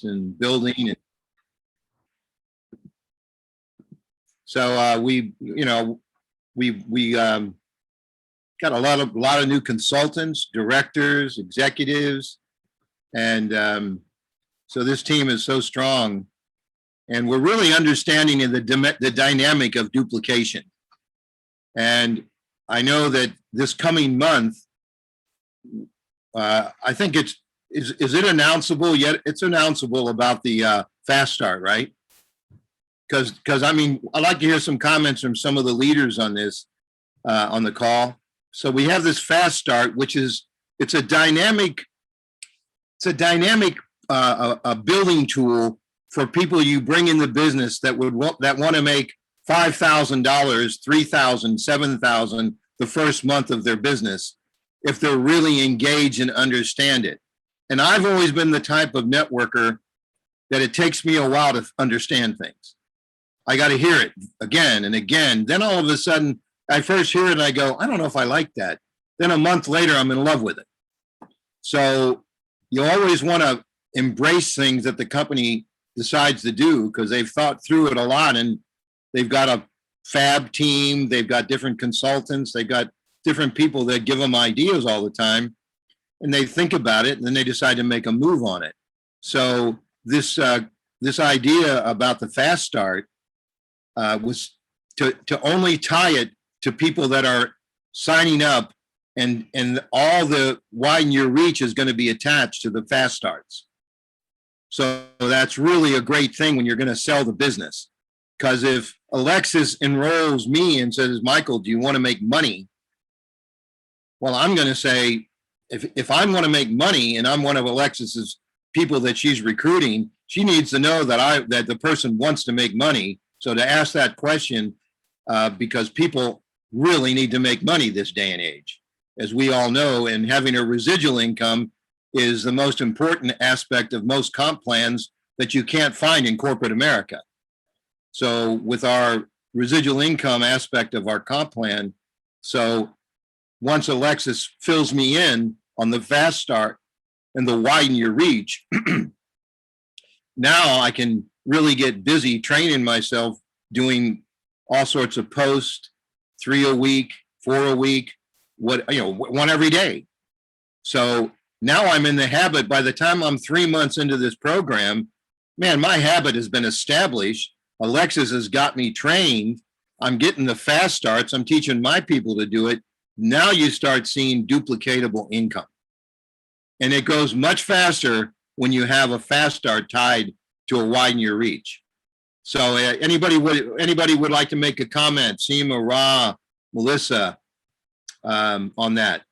and building. And so we got a lot of new consultants, directors, executives, and so this team is so strong, and we're really understanding the dynamic of duplication. And I know that this coming month, I think is it announceable yet? It's announceable about the Fast Start, right? Because I mean, I'd like to hear some comments from some of the leaders on this on the call. So we have this Fast Start, which is a dynamic a building tool for people you bring in the business that want to make $5,000, $3,000, $7,000 the first month of their business, if they're really engaged and understand it. And I've always been the type of networker that it takes me a while to understand things. I got to hear it again and again. Then all of a sudden, I first hear it and I go, I don't know if I like that. Then a month later, I'm in love with it. So you always want to embrace things that the company decides to do because they've thought through it a lot, and they've got a fab team, they've got different consultants, they've got different people that give them ideas all the time, and they think about it and then they decide to make a move on it. So this idea about the Fast Start was to only tie it to people that are signing up, and all the widen your reach is going to be attached to the Fast Starts. So that's really a great thing when you're going to sell the business. Because if Alexis enrolls me and says, Michael, do you want to make money? Well, I'm going to say, if I want to make money and I'm one of Alexis's people that she's recruiting, she needs to know that the person wants to make money. So to ask that question, because people really need to make money this day and age, as we all know, and having a residual income is the most important aspect of most comp plans that you can't find in corporate America. So with our residual income aspect of our comp plan, so once Alexis fills me in on the Fast Start and the widen your reach, now I can really get busy training myself, doing all sorts of posts, 3 a week, 4 a week, one every day. So now I'm in the habit. By the time I'm 3 months into this program, man, my habit has been established. Alexis has got me trained. I'm getting the Fast Starts. I'm teaching my people to do it. Now you start seeing duplicatable income. And it goes much faster when you have a Fast Start tied to a widen your reach. So anybody would like to make a comment? Seema, Ra, Melissa, on that?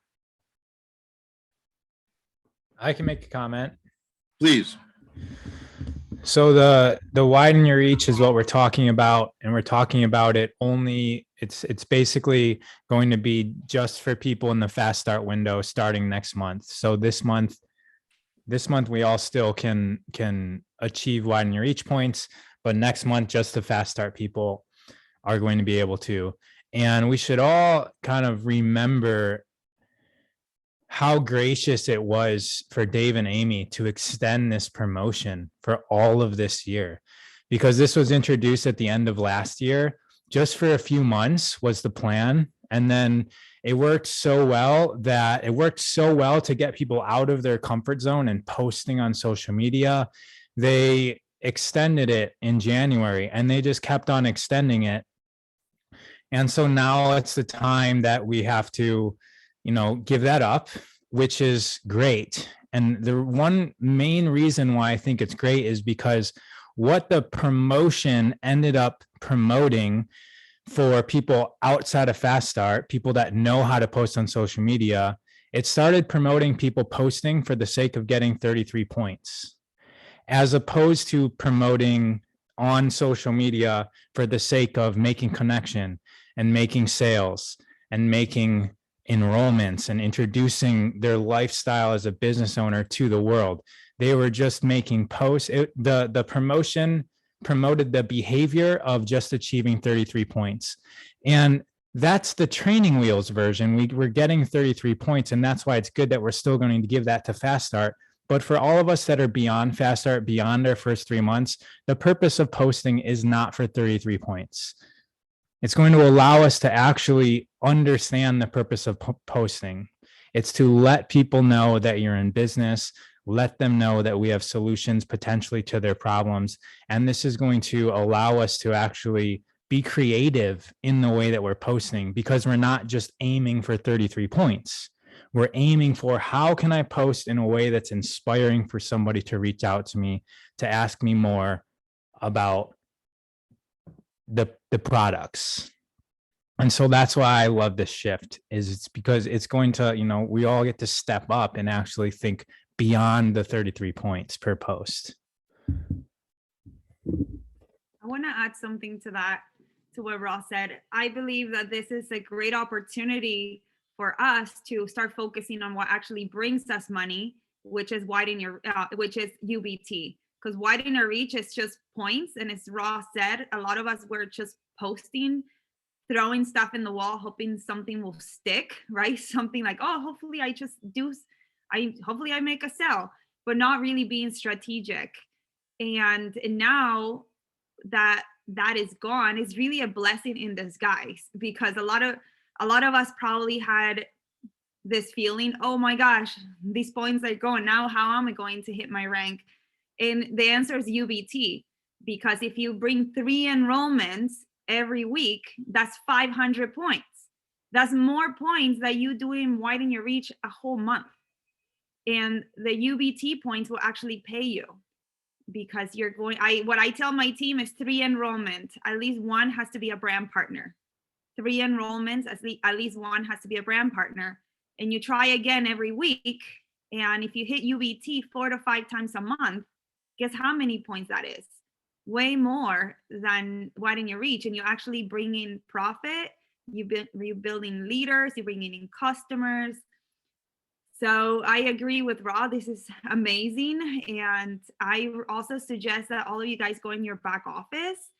I can make a comment. Please. So the widen your reach is what we're talking about, and we're talking about it only. It's basically going to be just for people in the Fast Start window starting next month. So this month we all still can achieve widen your reach points, but next month just the Fast Start people are going to be able to. And we should all kind of remember how gracious it was for Dave and Amy to extend this promotion for all of this year, because this was introduced at the end of last year. Just for a few months was the plan. And then it worked so well to get people out of their comfort zone and posting on social media. They extended it in January and they just kept on extending it. And so now it's the time that we have to give that up, which is great. And the one main reason why I think it's great is because what the promotion ended up promoting for people outside of Fast Start, people that know how to post on social media, it started promoting people posting for the sake of getting 33 points, as opposed to promoting on social media for the sake of making connection and making sales and making enrollments and introducing their lifestyle as a business owner to the world. They were just making posts. The promotion promoted the behavior of just achieving 33 points. And that's the training wheels version. We're getting 33 points, and that's why it's good that we're still going to give that to Fast Start. But for all of us that are beyond Fast Start, beyond our first 3 months, the purpose of posting is not for 33 points. It's going to allow us to actually understand the purpose of posting. It's to let people know that you're in business, let them know that we have solutions potentially to their problems. And this is going to allow us to actually be creative in the way that we're posting, because we're not just aiming for 33 points. We're aiming for, how can I post in a way that's inspiring for somebody to reach out to me, to ask me more about the products. And so that's why I love this shift, is it's because it's going to, we all get to step up and actually think beyond the 33 points per post. I want to add something to that, to what Ross said. I believe that this is a great opportunity for us to start focusing on what actually brings us money, which is which is UBT. Because widen your reach is just points, and as Ross said, a lot of us were just posting, throwing stuff in the wall, hoping something will stick, right? Something like, oh, hopefully hopefully I make a sale, but not really being strategic. And now that is gone, is really a blessing in disguise, because a lot of us probably had this feeling, oh my gosh, these points are gone. Now how am I going to hit my rank? And the answer is UBT, because if you bring 3 enrollments every week, that's 500 points. That's more points that you do in Widen Your Reach a whole month. And the UBT points will actually pay you, because what I tell my team is 3 enrollments, at least one has to be a brand partner. 3 enrollments, at least one has to be a brand partner. And you try again every week. And if you hit UBT 4 to 5 times a month, guess how many points that is? Way more than Widen Your Reach. And you actually bring in profit, you're building leaders, you're bringing in customers. So I agree with Rob, this is amazing. And I also suggest that all of you guys go in your back office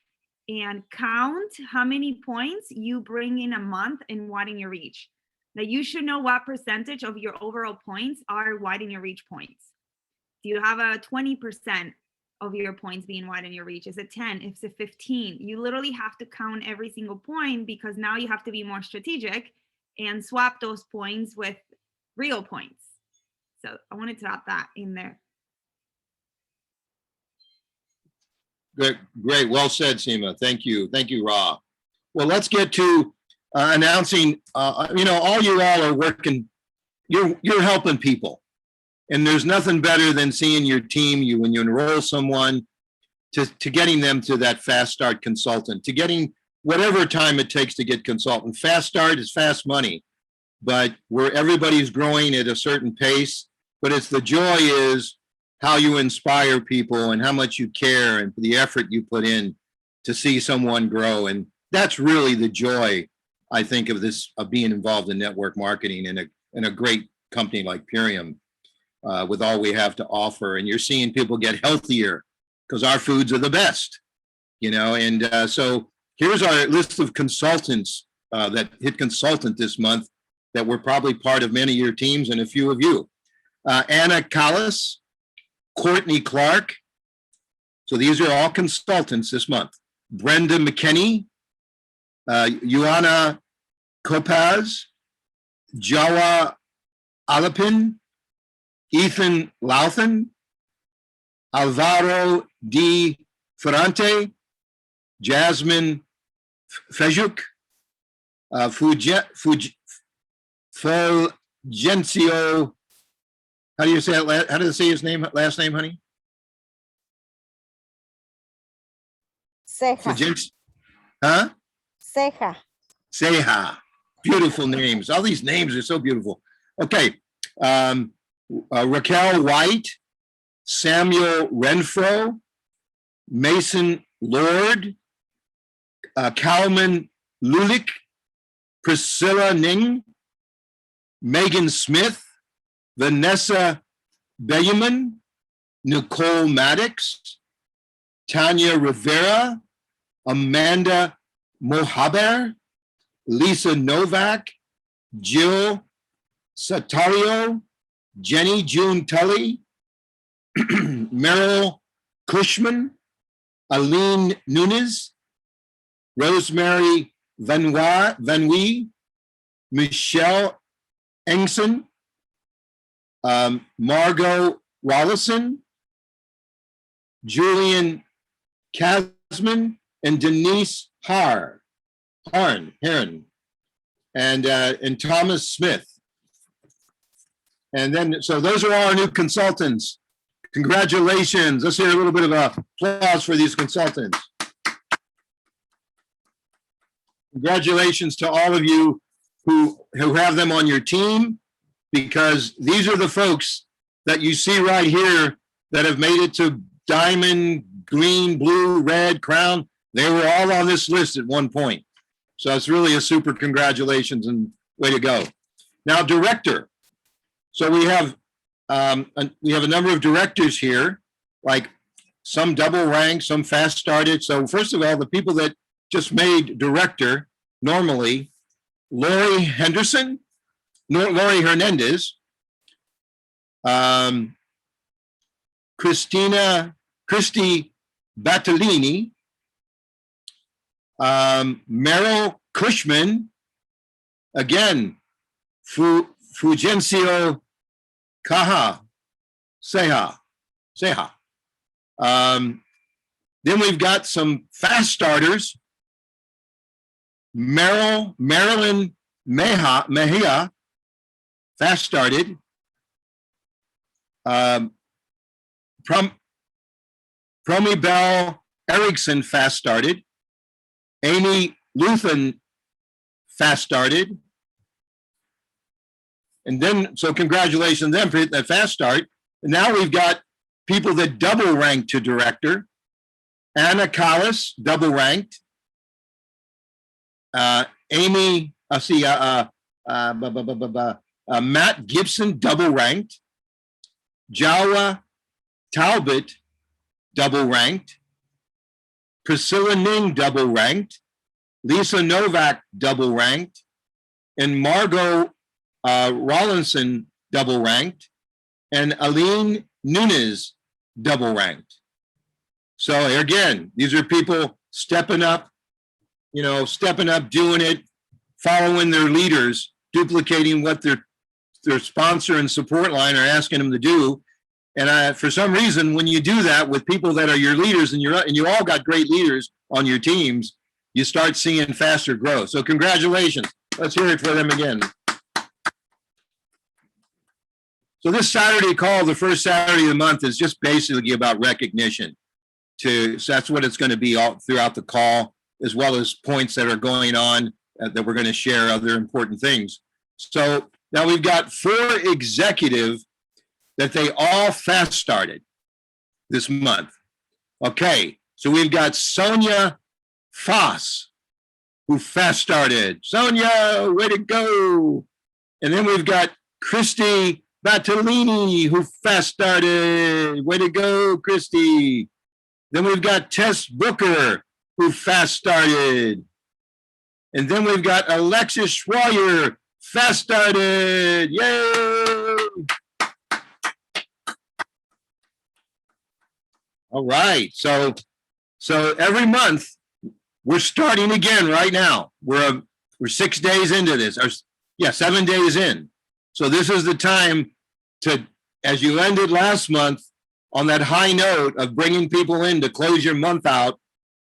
and count how many points you bring in a month in Widen Your Reach. Now you should know what percentage of your overall points are Widen Your Reach points. Do you have a 20% of your points being Widen Your Reach? Is it 10? Is it 15? You literally have to count every single point, because now you have to be more strategic and swap those points with real points. So I wanted to add that in there. Great. Well said, Seema. Thank you. Thank you, Ra. Well, let's get to announcing, all you all are working, you're helping people. And there's nothing better than seeing your team, when you enroll someone, to getting them to that Fast Start consultant, to getting whatever time it takes to get consultant. Fast Start is fast money, but where everybody's growing at a certain pace. But it's the joy is how you inspire people and how much you care and the effort you put in to see someone grow. And that's really the joy, I think, of being involved in network marketing in a great company like Purium, with all we have to offer. And you're seeing people get healthier because our foods are the best, and so here's our list of consultants that hit consultant this month that were probably part of many of your teams and a few of you. Anna Callis, Courtney Clark. So these are all consultants this month. Brenda McKinney, Ioana Kopaz, Jawa Alapin, Ethan Lauthan, Alvaro D. Ferrante, Jasmine Fejuk, Fulgencio. How do you say it? How do you say his last name, honey? Ceja. Huh? Ceja. Ceja. Beautiful names. All these names are so beautiful. Okay. Raquel White, Samuel Renfro, Mason Lord, Kalman Lulik, Priscilla Ning, Megan Smith, Vanessa Beyeman, Nicole Maddox, Tanya Rivera, Amanda Mohaber, Lisa Novak, Jill Satario, Jenny June Tully, Meryl Cushman, Aline Nunes, Rosemary Van Wee, Michelle Engson, Margot Wallison, Julian Kasman, and Denise Heron, and Thomas Smith. And then, so those are all our new consultants. Congratulations. Let's hear a little bit of applause for these consultants. Congratulations to all of you who have them on your team, because these are the folks that you see right here that have made it to diamond, green, blue, red, crown. They were all on this list at one point. So it's really a super congratulations and way to go. Now, director. So we have a number of directors here, like some double ranked, some fast started. So first of all, the people that just made director normally, Lori Henderson, Lori Hernandez, Christy Battellini, Meryl Cushman, again, Fulgencio Seha. Then we've got some fast starters. Marilyn Mejia, fast started. Promi Bell Erickson, fast started. Amy Luthen, fast started. And then, so congratulations to them for that fast start. And now we've got people that double ranked to director. Anna Collis, double ranked. Amy, Matt Gibson, double ranked. Jawa Talbot, double ranked. Priscilla Ning, double ranked. Lisa Novak, double ranked. And Margot Rawlinson, double ranked. And Aline Nunes, double ranked. So again, these are people stepping up, doing it, following their leaders, duplicating what their sponsor and support line are asking them to do. And for some reason, when you do that with people that are your leaders, and you all got great leaders on your teams, you start seeing faster growth. So congratulations. Let's hear it for them again. So this Saturday call, the first Saturday of the month, is just basically about recognition. So that's what it's going to be all throughout the call, as well as points that are going on that we're going to share other important things. So now we've got 4 executive that they all fast started this month. Okay, so we've got Sonia Foss, who fast started. Sonia, way to go. And then we've got Christy Battellini, who fast started. Way to go, Christy. Then we've got Tess Booker, who fast started. And then we've got Alexis Schwayer, fast started. Yay! All right. So every month we're starting again right now. We're 6 days into this. 7 days in. So this is the time to, as you ended last month on that high note of bringing people in to close your month out,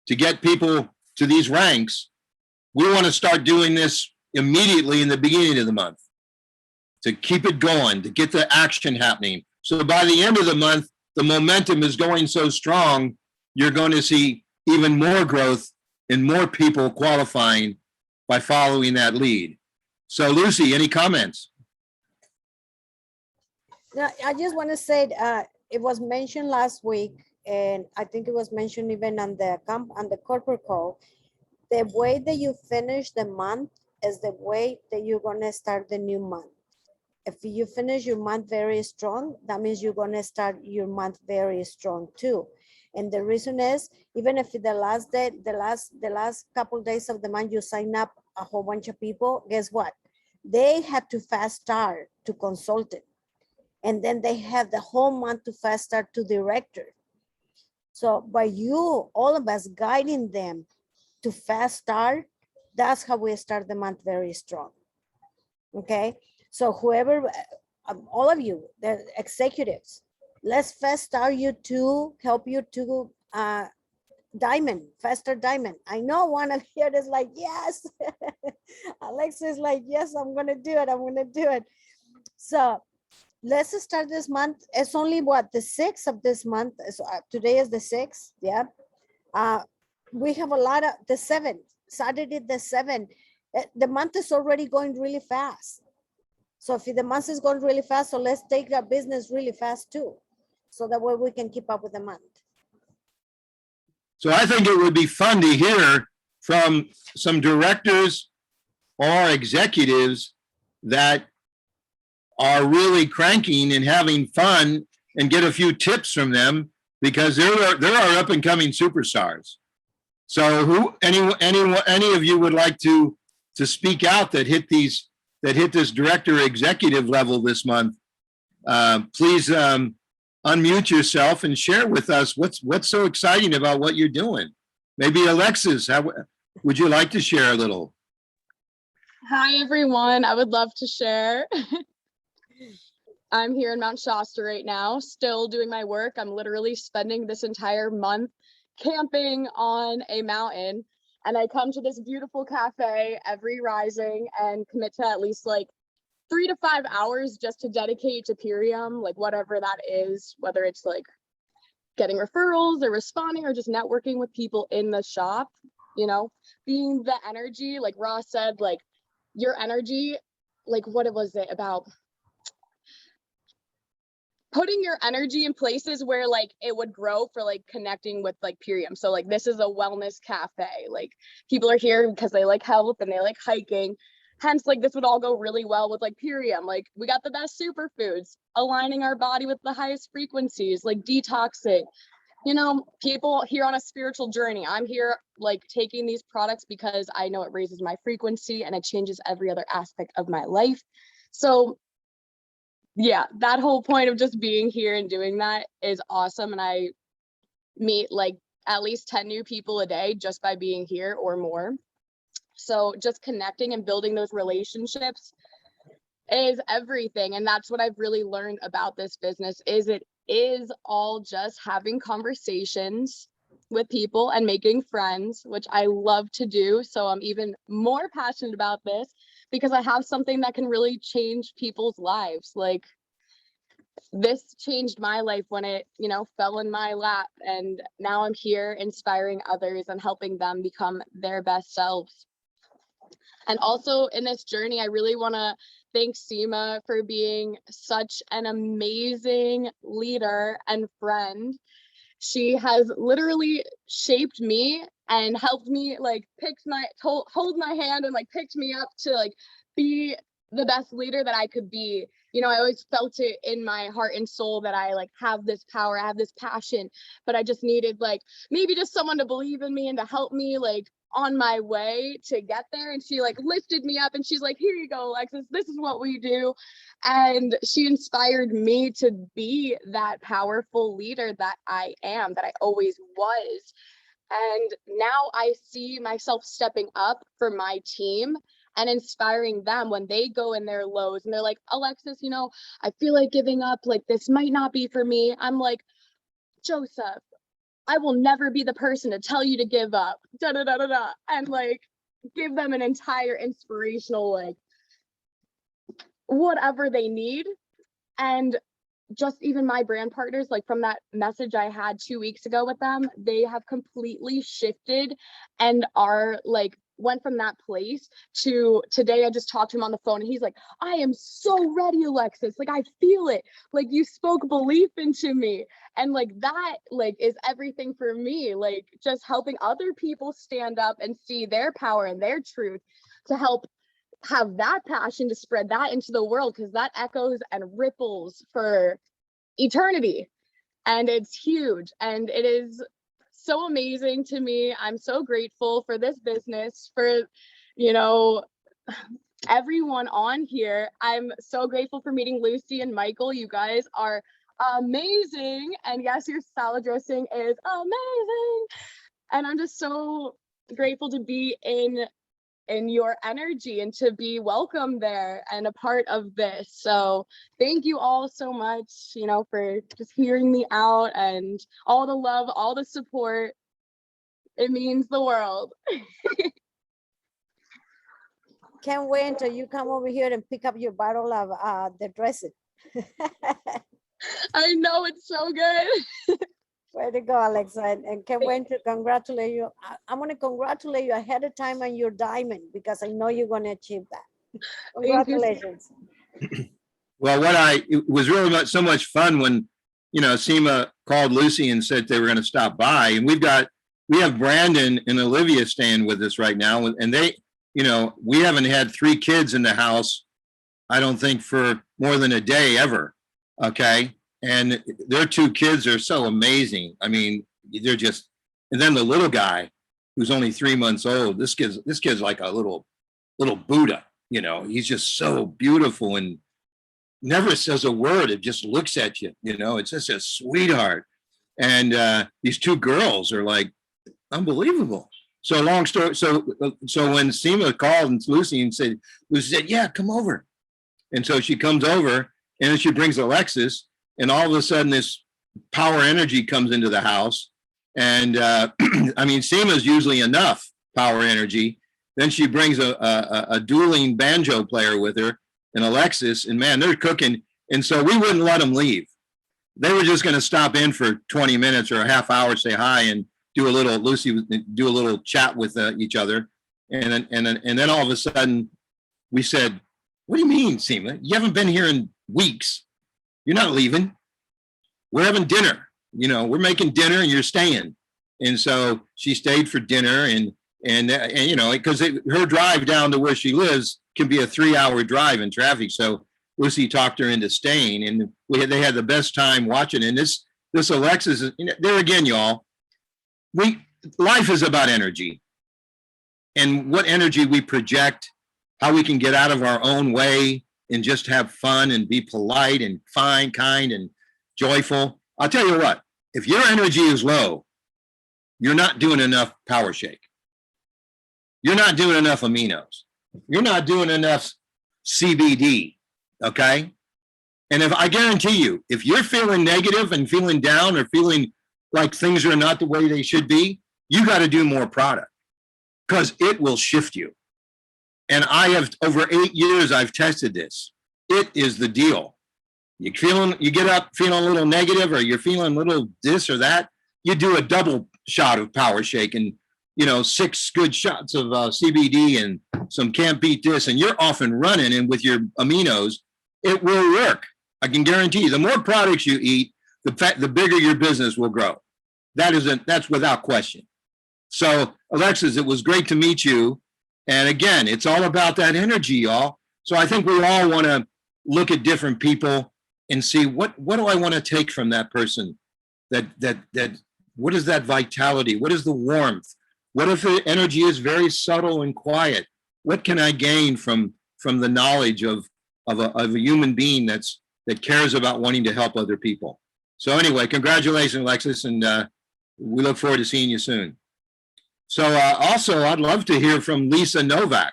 to get people to these ranks, we want to start doing this immediately in the beginning of the month to keep it going, to get the action happening. So by the end of the month, the momentum is going so strong, you're going to see even more growth and more people qualifying by following that lead. So Lucy, any comments? No, I just want to say it was mentioned last week, and I think it was mentioned even on the corporate call. The way that you finish the month is the way that you're going to start the new month. If you finish your month very strong, that means you're going to start your month very strong too. And the reason is, even if the last day, the last couple of days of the month, you sign up a whole bunch of people, guess what? They had to fast start to consult it. And then they have the whole month to fast start to director. So by you, all of us guiding them to fast start, that's how we start the month very strong. Okay, so whoever, all of you, the executives, let's fast start you to help you to diamond, faster diamond. I know one of here is like, yes. Alexa is like, yes, I'm gonna do it. I'm gonna do it. So let's start this month. It's only what, the 6th of this month. So today is the 6th. Yeah. We have a lot of the 7th, Saturday the 7th. The month is already going really fast. So if the month is going really fast, so let's take our business really fast too. So that way we can keep up with the month. So I think it would be fun to hear from some directors or executives that are really cranking and having fun, and get a few tips from them, because there are up and coming superstars. So who, any of you would like to speak out that hit this director executive level this month? Please unmute yourself and share with us what's so exciting about what you're doing. Maybe Alexis, would you like to share a little? Hi, everyone. I would love to share. I'm here in Mount Shasta right now, still doing my work. I'm literally spending this entire month camping on a mountain, and I come to this beautiful cafe every rising and commit to at least like 3 to 5 hours just to dedicate to Purium, like whatever that is, whether it's like getting referrals or responding or just networking with people in the shop, you know, being the energy, like Ross said, like your energy, like what was it about? Putting your energy in places where like it would grow for like connecting with like Purium. So like this is a wellness cafe. Like people are here because they like health and they like hiking. Hence, like this would all go really well with like Purium. Like we got the best superfoods, aligning our body with the highest frequencies, like detoxing. You know, people here on a spiritual journey. I'm here like taking these products because I know it raises my frequency and it changes every other aspect of my life. So yeah, that whole point of just being here and doing that is awesome. And I meet like at least 10 new people a day just by being here or more. So just connecting and building those relationships is everything. And that's what I've really learned about this business is it is all just having conversations with people and making friends, which I love to do. So I'm even more passionate about this because I have something that can really change people's lives. Like this changed my life when it, you know, fell in my lap. And now I'm here inspiring others and helping them become their best selves. And also in this journey, I really want to thank Seema for being such an amazing leader and friend. She has literally shaped me and helped me like hold my hand and like picked me up to like be the best leader that I could be. You know, I always felt it in my heart and soul that I like have this power, I have this passion, but I just needed like maybe just someone to believe in me and to help me like on my way to get there. And she like lifted me up and she's like, here you go, Alexis, this is what we do. And she inspired me to be that powerful leader that I am, that I always was. And now I see myself stepping up for my team and inspiring them when they go in their lows and they're like, Alexis, you know, I feel like giving up, like this might not be for me. I'm like, Joseph, I will never be the person to tell you to give up, and like give them an entire inspirational, like whatever they need. And just even my brand partners, like from that message I had 2 weeks ago with them, they have completely shifted and are like, went from that place to today. I just talked to him on the phone and he's like, I am so ready, Alexis. Like, I feel it. Like you spoke belief into me. And like that, like is everything for me. Like just helping other people stand up and see their power and their truth to help have that passion to spread that into the world, because that echoes and ripples for eternity. And it's huge. And it is so amazing to me. I'm so grateful for this business, for, you know, everyone on here. I'm so grateful for meeting Lucy and Michael. You guys are amazing. And yes, your salad dressing is amazing. And I'm just so grateful to be in your energy and to be welcome there and a part of this. So thank you all so much, you know, for just hearing me out and all the love, all the support. It means the world. Can't wait until you come over here and pick up your bottle of the dressing. I know, it's so good. Way to go, Alexa, and can't wait to congratulate you. I'm gonna congratulate you ahead of time on your diamond because I know you're gonna achieve that. Thank you. Congratulations. Well, it was really so much fun when, SEMA called Lucy and said they were going to stop by. And we have Brandon and Olivia staying with us right now. And they, we haven't had 3 kids in the house, I don't think, for more than a day ever. Okay. And their 2 kids are so amazing. I mean, they're just, and then the little guy who's only 3 months old, this kid's like a little Buddha, he's just so beautiful and never says a word. It just looks at you, it's just a sweetheart. And these 2 girls are like unbelievable. So long story. So when SEMA called and Lucy said, yeah, come over. And so she comes over and then she brings Alexis, and all of a sudden this power energy comes into the house. And I mean, SEMA's usually enough power energy. Then she brings a dueling banjo player with her and Alexis, and man, they're cooking. And so we wouldn't let them leave. They were just going to stop in for 20 minutes or a half hour, say hi, and do a little chat with each other. And then all of a sudden we said, what do you mean, SEMA? You haven't been here in weeks. You're not leaving. We're having dinner. We're making dinner and you're staying. And so she stayed for dinner and because her drive down to where she lives can be a 3-hour drive in traffic. So Lucy talked her into staying, and they had the best time watching. And this Alexis, there again, y'all, life is about energy and what energy we project, how we can get out of our own way and just have fun and be polite and fine, kind and joyful. I'll tell you what, if your energy is low, you're not doing enough Power Shake. You're not doing enough aminos. You're not doing enough CBD, okay? And I guarantee you, if you're feeling negative and feeling down or feeling like things are not the way they should be, you got to do more product because it will shift you. And I have, over 8 years, I've tested this. It is the deal. You get up feeling a little negative or you're feeling a little this or that, you do a double shot of Power Shake and 6 good shots of CBD and some Can't Beat This, and you're off and running. And with your aminos, it will work. I can guarantee you. The more products you eat, the bigger your business will grow. That's without question. So, Alexis, it was great to meet you. And again, it's all about that energy, y'all. So I think we all want to look at different people and see what do I want to take from that person? That what is that vitality? What is the warmth? What if the energy is very subtle and quiet? What can I gain from the knowledge of a human being that cares about wanting to help other people? So anyway, congratulations, Alexis, and we look forward to seeing you soon. So also, I'd love to hear from Lisa Novak.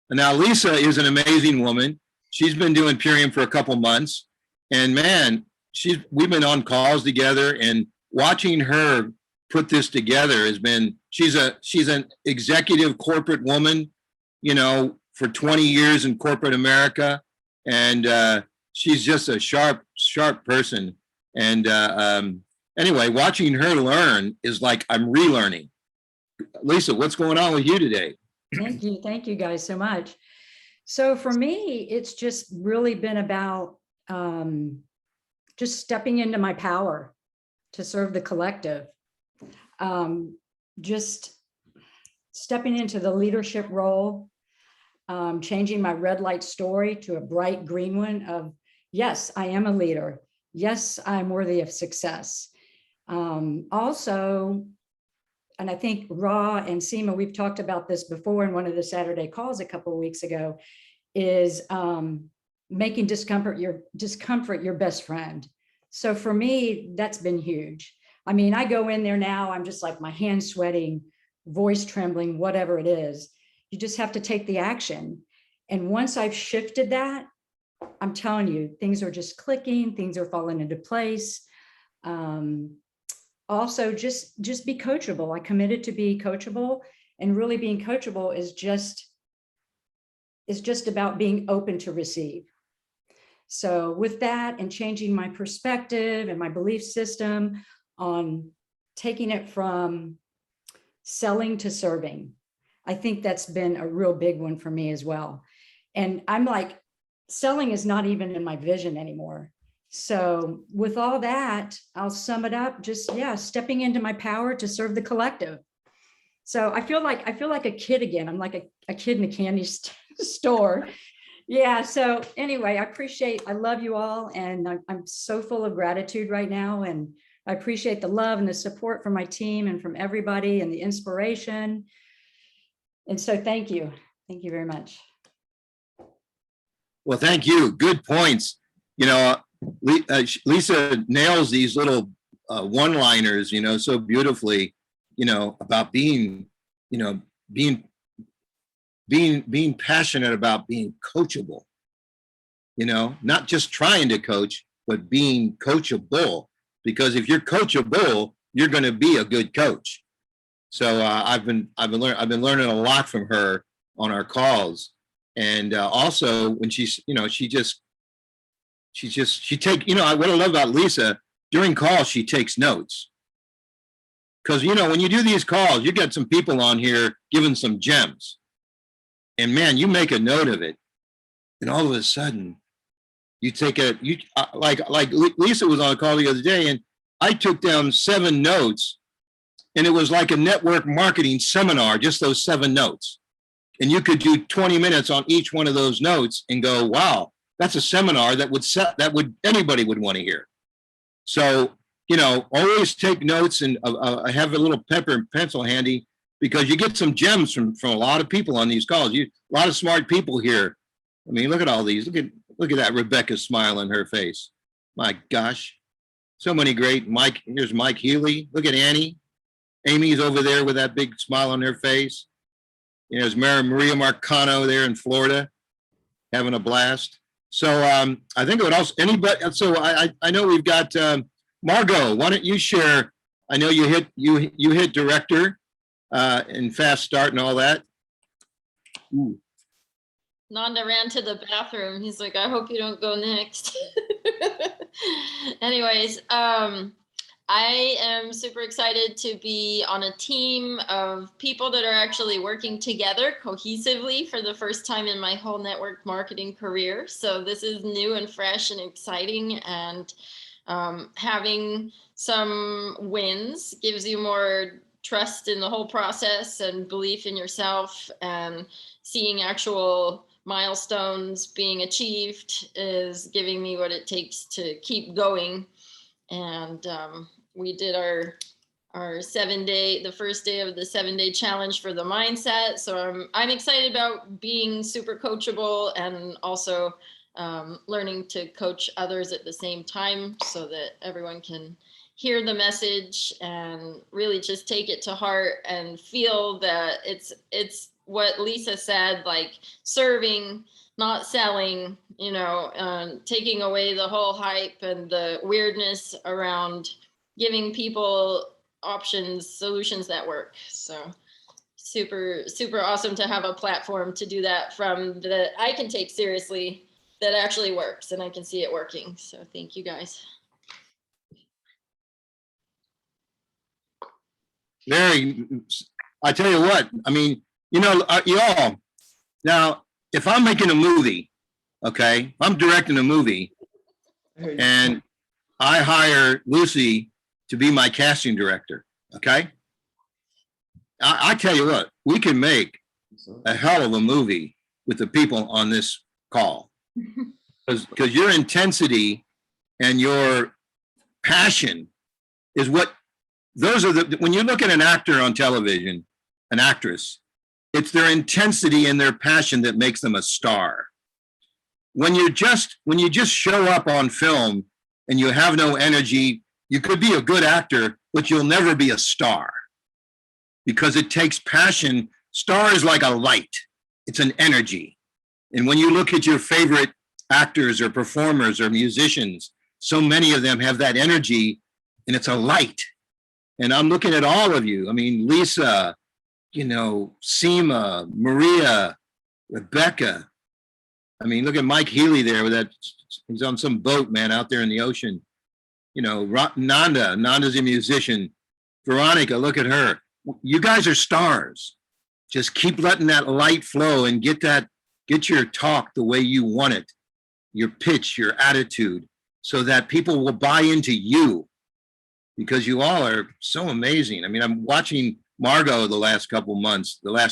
Now, Lisa is an amazing woman. She's been doing Purium for a couple months, and man, we've been on calls together, and watching her put this together has been. She's an executive corporate woman, for 20 years in corporate America, and she's just a sharp person. And anyway, watching her learn is like I'm relearning. Lisa, what's going on with you today? Thank you guys so much. So for me, it's just really been about just stepping into my power to serve the collective. Just stepping into the leadership role, changing my red light story to a bright green one of, yes, I am a leader. Yes, I'm worthy of success. Also, and I think Ra and Seema, we've talked about this before in one of the Saturday calls a couple of weeks ago, is making discomfort your best friend. So for me, that's been huge. I mean, I go in there now, I'm just like my hands sweating, voice trembling, whatever it is. You just have to take the action. And once I've shifted that, I'm telling you, things are just clicking, things are falling into place. Also, just be coachable. I committed to be coachable, and really being coachable is just about being open to receive. So with that and changing my perspective and my belief system on taking it from selling to serving, I think that's been a real big one for me as well. And I'm like, selling is not even in my vision anymore. So with all that, I'll sum it up, just, yeah, stepping into my power to serve the collective. So I feel like a kid again. I'm like a kid in a candy store. Yeah. So anyway, I love you all. And I'm so full of gratitude right now. And I appreciate the love and the support from my team and from everybody and the inspiration. And so thank you. Thank you very much. Well, thank you. Good points. You know, Lisa nails these little one-liners, you know, so beautifully, you know, about being, you know, being passionate about being coachable, you know, not just trying to coach, but being coachable. Because if you're coachable, you're going to be a good coach. So I've been learning a lot from her on our calls. And also when she's, you know, she take, you know, what I love about Lisa, during calls, she takes notes. Because, you know, when you do these calls, you get some people on here giving some gems. And man, you make a note of it. And all of a sudden, you take like Lisa was on a call the other day, and I took down 7 notes, and it was like a network marketing seminar, just those 7 notes. And you could do 20 minutes on each one of those notes and go, wow, that's a seminar that anybody would want to hear. So, you know, always take notes, and have a little pepper and pencil handy, because you get some gems from a lot of people on these calls. A lot of smart people here. I mean, look at all these. Look at that Rebecca smile on her face. My gosh, so many great. Mike, here's Mike Healy. Look at Annie. Amy's over there with that big smile on her face. You know, there's Maria Marcano there in Florida, having a blast. So I think what else? Anybody? So I know we've got Margot. Why don't you share? I know you hit director and fast start and all that. Ooh. Nanda ran to the bathroom. He's like, I hope you don't go next. Anyways, I am super excited to be on a team of people that are actually working together cohesively for the first time in my whole network marketing career. So this is new and fresh and exciting, and having some wins gives you more trust in the whole process and belief in yourself, and seeing actual milestones being achieved is giving me what it takes to keep going. And we did our 7-day, the first day of the 7-day challenge for the mindset. So I'm excited about being super coachable, and also learning to coach others at the same time, so that everyone can hear the message and really just take it to heart and feel that it's what Lisa said, like serving, not selling, you know, taking away the whole hype and the weirdness around giving people options, solutions that work. So super, super awesome to have a platform to do that from, that I can take seriously, that actually works, and I can see it working. So thank you guys. I tell you what, I mean, you know, y'all, now, if I'm making a movie, okay, I'm directing a movie, and I hire Lucy to be my casting director, okay? I tell you what, we can make a hell of a movie with the people on this call. Because your intensity and your passion is what those are when you look at an actor on television, an actress, it's their intensity and their passion that makes them a star. When you just show up on film and you have no energy, you could be a good actor, but you'll never be a star because it takes passion. Star is like a light. It's an energy. And when you look at your favorite actors or performers or musicians, so many of them have that energy and it's a light. And I'm looking at all of you. I mean, Lisa, Seema, Maria, Rebecca. I mean, look at Mike Healy there with that. He's on some boat, man, out there in the ocean. Nanda's a musician. Veronica, look at her. You guys are stars. Just keep letting that light flow and get your talk the way you want it, your pitch, your attitude, so that people will buy into you because you all are so amazing. I mean, I'm watching Margot the last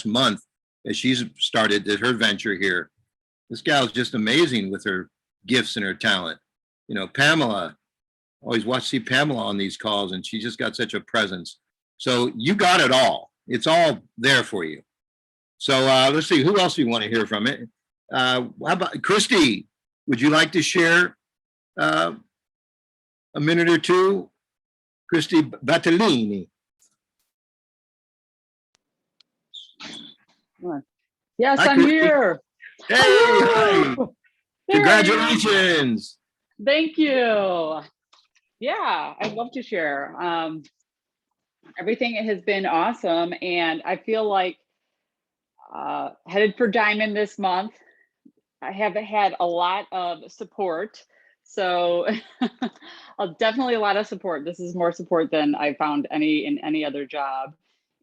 month, as she's started her venture here. This gal's just amazing with her gifts and her talent. Pamela, always see Pamela on these calls, and she just got such a presence. So you got it all. It's all there for you. So let's see, who else do you want to hear from it? How about Christy? Would you like to share a minute or two? Christy Battellini. Yes, Hi, I'm Christy. here. Hey, hi. There I am. Congratulations. Thank you. Yeah, I'd love to share. Everything has been awesome, and I feel like headed for Diamond this month. I have had a lot of support, so definitely a lot of support. This is more support than I found in any other job,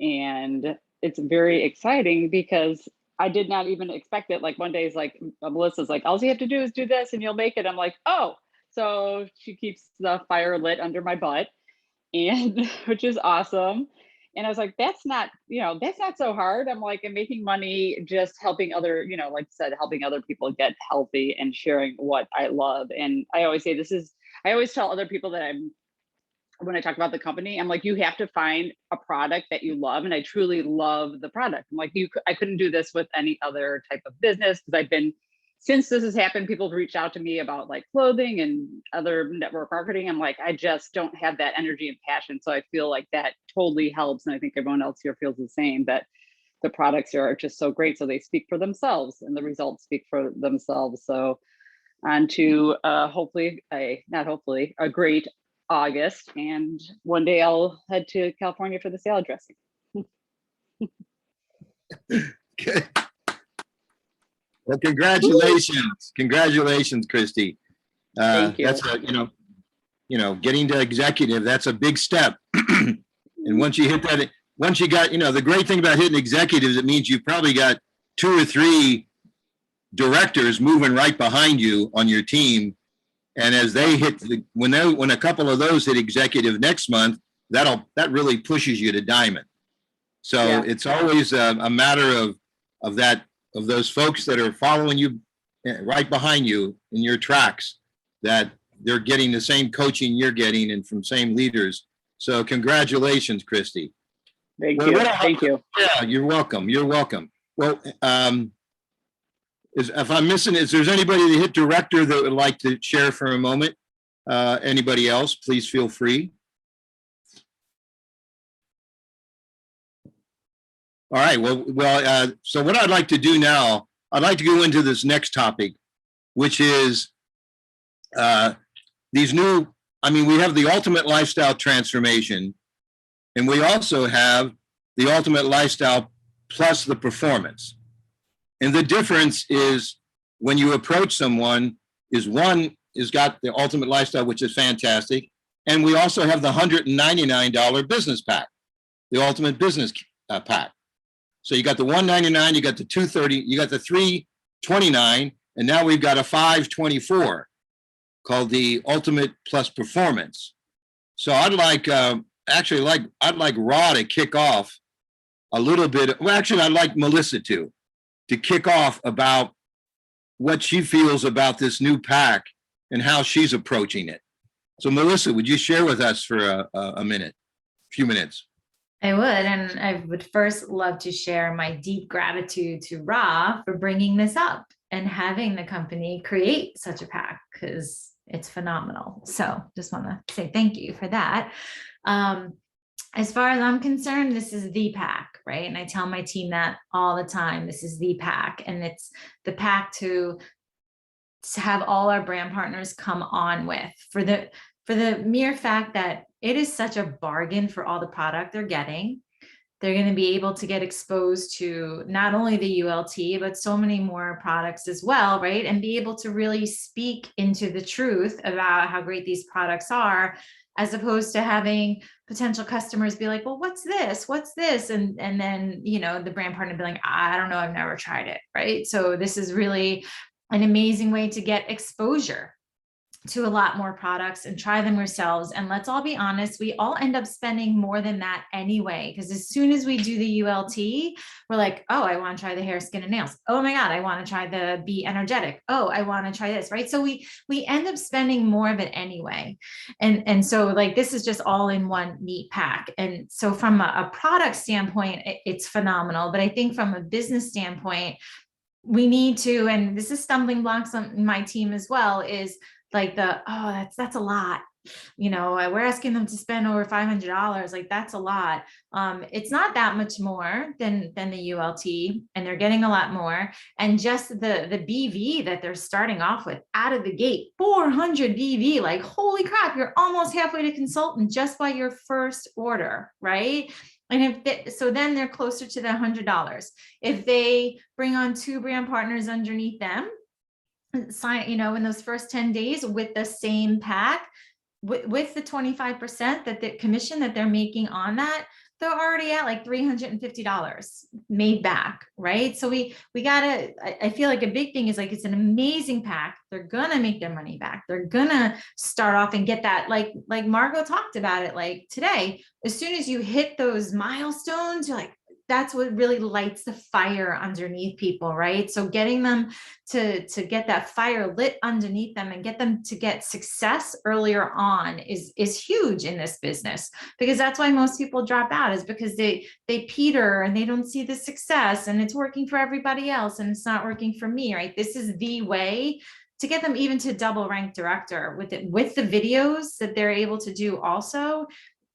and it's very exciting because I did not even expect it. Like one day is like, Melissa's like, all you have to do is do this and you'll make it. I'm like, oh, so she keeps the fire lit under my butt, and which is awesome. And I was like, that's not so hard. I'm like, I'm making money just helping other, like I said, helping other people get healthy and sharing what I love. And I always say I always tell other people that when I talk about the company, I'm like, you have to find a product that you love. And I truly love the product. I'm like, I couldn't do this with any other type of business because since this has happened, people have reached out to me about like clothing and other network marketing. I'm like, I just don't have that energy and passion. So I feel like that totally helps. And I think everyone else here feels the same, that the products are just so great. So they speak for themselves and the results speak for themselves. So on to a great August. And one day I'll head to California for the salad dressing. Okay. Well, congratulations, Christy. Thank you. That's getting to executive. That's a big step. And once you hit that, the great thing about hitting executives, it means you've probably got 2 or 3 directors moving right behind you on your team. And as they hit when a couple of those hit executive next month, that really pushes you to Diamond. So yeah. It's always a matter of those folks that are following you right behind you in your tracks, that they're getting the same coaching you're getting and from same leaders. So congratulations, Christy. Thank you. Thank you. Yeah, you're welcome. Well, if I'm missing, is there anybody that hit director that would like to share for a moment? Anybody else, please feel free. All right, well, so what I'd like to do now, I'd like to go into this next topic, which is we have the ultimate lifestyle transformation, and we also have the ultimate lifestyle plus the performance. And the difference is when you approach someone is one has got the ultimate lifestyle, which is fantastic. And we also have the $199 business pack, the ultimate business pack. So you got the $199, you got the $230, you got the $329, and now we've got a $524 called the Ultimate Plus Performance. So I'd like Raw to kick off a little bit. Well, actually, I'd like Melissa to kick off about what she feels about this new pack and how she's approaching it. So Melissa, would you share with us for a minute? few minutes. I would, and I would first love to share my deep gratitude to Ra for bringing this up and having the company create such a pack, because it's phenomenal. So just want to say thank you for that. As far as I'm concerned, this is the pack, right? And I tell my team that all the time. This is the pack, and it's the pack to have all our brand partners come on with, for the mere fact that it is such a bargain for all the product they're getting. They're going to be able to get exposed to not only the ULT, but so many more products as well, right? And be able to really speak into the truth about how great these products are, as opposed to having potential customers be like, well, what's this? What's this? And then, you know, the brand partner be like, I don't know, I've never tried it, right? So this is really an amazing way to get exposure to a lot more products and try them yourselves. And let's all be honest, we all end up spending more than that anyway, because as soon as we do the ULT, we're like, oh, I want to try the hair, skin, and nails. Oh my God, I want to try the Be Energetic. Oh, I want to try this, right? So we end up spending more of it anyway. And so like, this is just all in one neat pack. And so from a product standpoint, it's phenomenal. But I think from a business standpoint, we need to, and this is stumbling blocks on my team as well, is like that's a lot. You know, we're asking them to spend over $500. Like, that's a lot. It's not that much more than the ULT, and they're getting a lot more. And just the BV that they're starting off with out of the gate, 400 BV, like, holy crap, you're almost halfway to consultant just by your first order, right? And so then they're closer to the $100. If they bring on 2 brand partners underneath them, sign, you know, in those first 10 days with the same pack, with the 25% that the commission that they're making on that, they're already at like $350 made back, right? So we gotta, I feel like a big thing is like, it's an amazing pack. They're gonna make their money back. They're gonna start off and get that, like Margot talked about it, like today, as soon as you hit those milestones, you're like, that's what really lights the fire underneath people, right? So getting them to get that fire lit underneath them and get them to get success earlier on is huge in this business, because that's why most people drop out, is because they peter and they don't see the success, and it's working for everybody else and it's not working for me, right? This is the way to get them even to double rank director with the videos that they're able to do also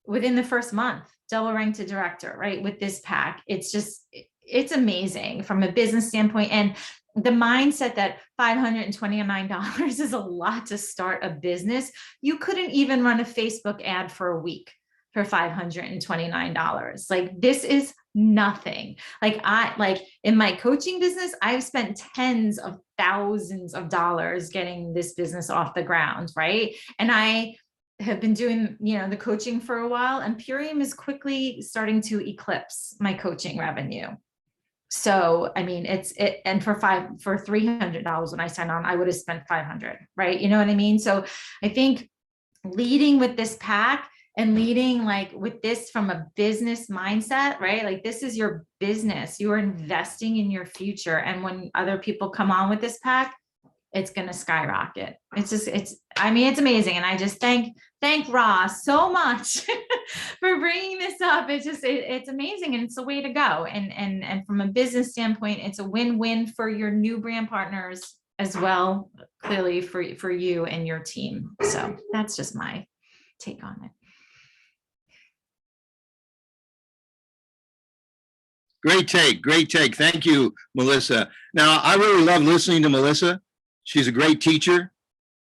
within the first month. Double rank to director, right? With this pack, it's amazing from a business standpoint. And the mindset that $529 is a lot to start a business. You couldn't even run a Facebook ad for a week for $529. Like, this is nothing. Like in my coaching business, I've spent tens of thousands of dollars getting this business off the ground, right? And I have been doing, you know, the coaching for a while, and Purium is quickly starting to eclipse my coaching revenue. So, I mean, and for $300 when I signed on, I would have spent $500, right? You know what I mean? So I think leading with this pack and leading like with this from a business mindset, right? Like, this is your business. You are investing in your future. And when other people come on with this pack, it's going to skyrocket. It's amazing. And I just thank Ross so much for bringing this up. It's amazing. And it's the way to go. And from a business standpoint, it's a win-win for your new brand partners as well, clearly for you and your team. So that's just my take on it. Great take. Thank you, Melissa. Now, I really love listening to Melissa. She's a great teacher.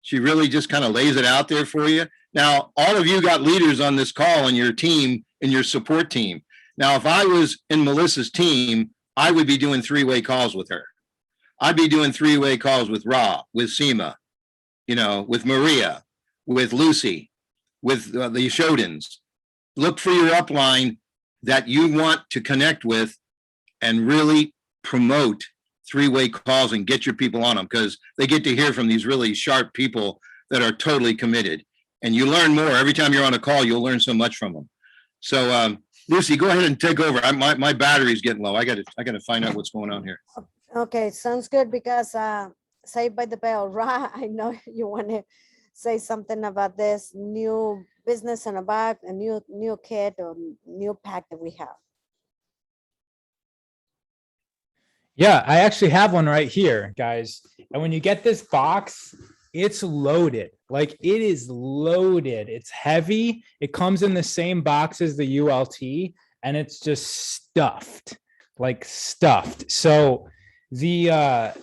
She really just kind of lays it out there for you. Now, all of you got leaders on this call in your team, in your support team. Now, if I was in Melissa's team, I would be doing 3-way calls with her. I'd be doing 3-way calls with Ra, with Seema, you know, with Maria, with Lucy, with the Shodins. Look for your upline that you want to connect with and really promote 3-way calls and get your people on them, because they get to hear from these really sharp people that are totally committed. And you learn more every time you're on a call. You'll learn so much from them. So Lucy, go ahead and take over. My battery's getting low. I got to find out what's going on here. Okay, sounds good, because Saved by the Bell, Ra, I know you want to say something about this new business in a bag, a new kit or new pack that we have. Yeah, I actually have one right here, guys. And when you get this box, it's loaded. Like it is loaded. It's heavy. It comes in the same box as the ULT and it's just stuffed, like stuffed. So the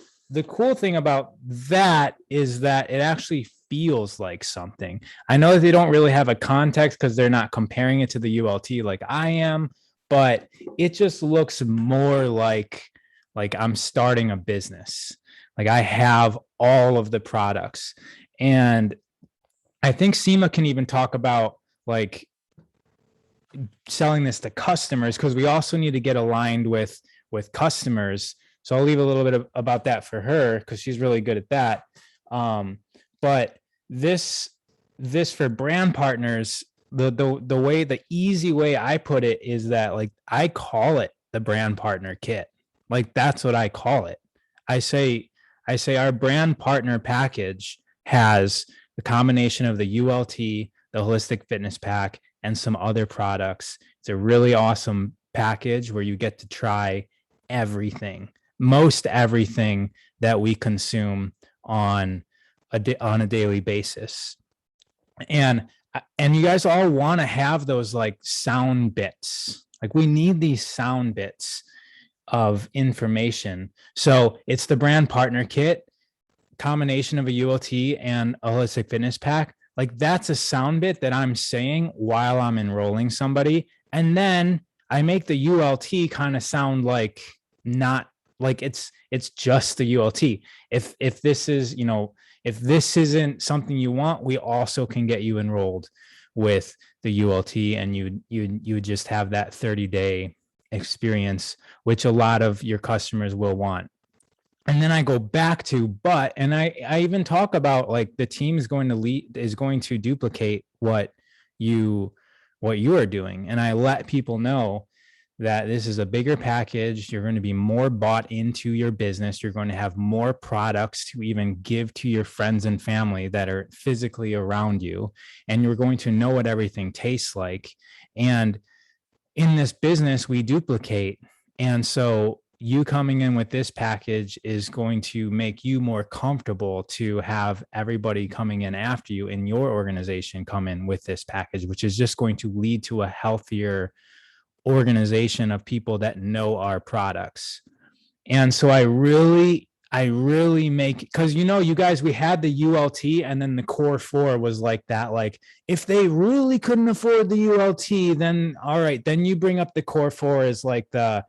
cool thing about that is that it actually feels like something. I know that they don't really have a context because they're not comparing it to the ULT like I am, but it just looks more like I'm starting a business. Like I have all of the products. And I think Seema can even talk about like selling this to customers because we also need to get aligned with customers. So I'll leave a little bit about that for her because she's really good at that. But this for brand partners, the easy way I put it is that like I call it the brand partner kit. Like that's what I call it. I say our brand partner package has the combination of the ULT, the holistic fitness pack, and some other products. It's a really awesome package where you get to try everything, most everything that we consume on a daily basis. And you guys all want to have those like sound bits. Like we need these sound bits of information. So it's the brand partner kit, combination of a ULT and a holistic fitness pack. Like that's a sound bit that I'm saying while I'm enrolling somebody. And then I make the ULT kind of sound like not like it's just the ULT. If this is, you know, if this isn't something you want, we also can get you enrolled with the ULT and you just have that 30-day experience, which a lot of your customers will want. And then I go back to, and I even talk about like the team is going to duplicate what you are doing. And I let people know that this is a bigger package. You're going to be more bought into your business. You're going to have more products to even give to your friends and family that are physically around you. And you're going to know what everything tastes like. And in this business, we duplicate. And so you coming in with this package is going to make you more comfortable to have everybody coming in after you in your organization come in with this package, which is just going to lead to a healthier organization of people that know our products. And so I really make, because you know, you guys, we had the ULT and then the core 4 was like that. Like if they really couldn't afford the ULT, then all right, then you bring up the core 4 as like the